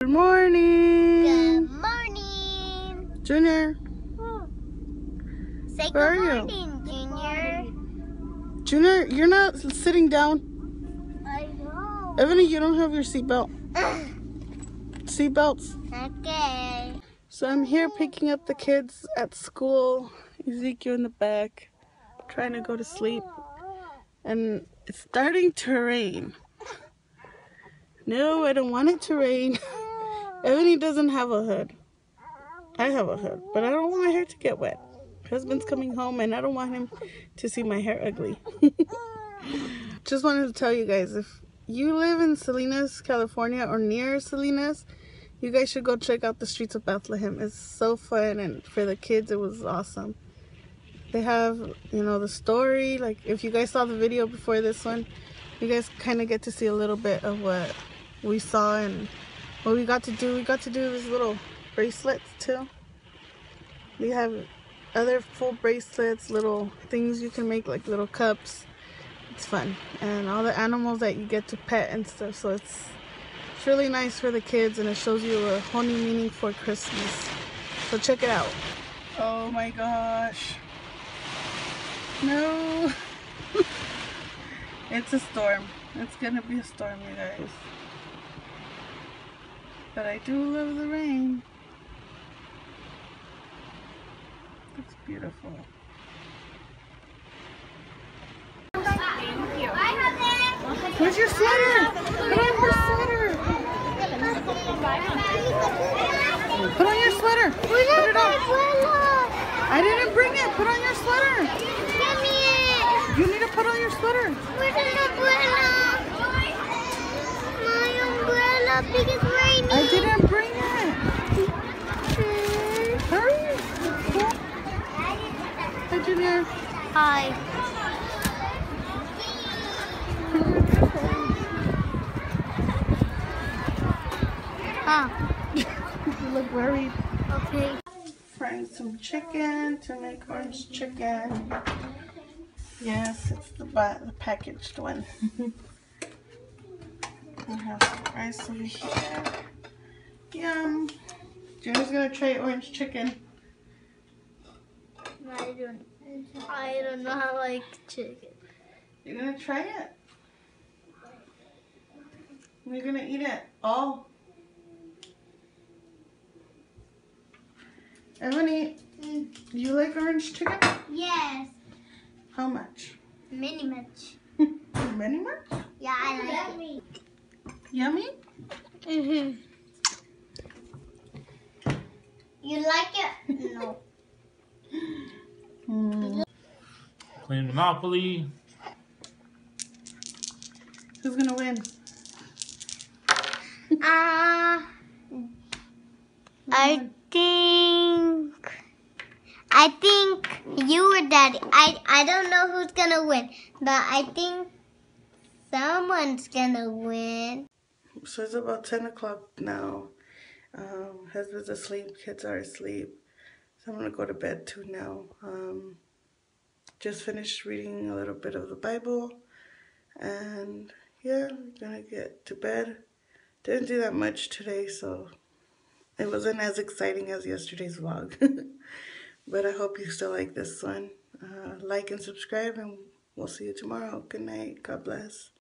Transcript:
Good morning. Good morning. Junior. Say Where good are morning, Junior. Junior, you're not sitting down. I know. Ebony, you don't have your seatbelt. Seatbelts. Okay. So I'm here picking up the kids at school. Ezekiel in the back, trying to go to sleep. And it's starting to rain. No, I don't want it to rain. Ebony doesn't have a hood. I have a hood, but I don't want my hair to get wet. Husband's coming home and I don't want him to see my hair ugly. Just wanted to tell you guys, if you live in Salinas, California, or near Salinas, you guys should go check out the streets of Bethlehem. It's so fun, and for the kids it was awesome. They have, you know, the story. Like, if you guys saw the video before this one, you guys kind of get to see a little bit of what we saw and what we got to do. We got to do these little bracelets too. We have other full bracelets, little things you can make, like little cups. It's fun, and all the animals that you get to pet and stuff. So it's really nice for the kids, and it shows you a whole new meaning for Christmas. So check it out. Oh my gosh. No. It's a storm. It's gonna be a storm, you guys. But I do love the rain. It's beautiful. Where's your sweater? Put on your sweater. Put on your sweater. Put it on. I didn't bring it. Put on your sweater. Give me it. You need to put on your sweater. Where's the umbrella? My umbrella, because it's raining. I didn't bring it. Hurry. Hi, Junior. Hi. You look worried. Okay. Frying some chicken to make orange chicken. Yes, it's the packaged one. I have some rice over here. Yum. Junior's gonna try orange chicken. I don't know how to like chicken. You're gonna try it? You're gonna eat it all? Ebony, you like orange chicken? Yes. How much? Mini much. Many much? Yeah, I like it. Yummy? You like it? No. Playing Monopoly. Who's gonna win? I think you or Daddy. I don't know who's gonna win, but I think someone's gonna win. So it's about 10 o'clock now. Husband's asleep, kids are asleep. So I'm gonna go to bed too now. Just finished reading a little bit of the Bible. And yeah, I'm gonna get to bed. Didn't do that much today, so it wasn't as exciting as yesterday's vlog. But I hope you still like this one. Like and subscribe, and we'll see you tomorrow. Good night. God bless.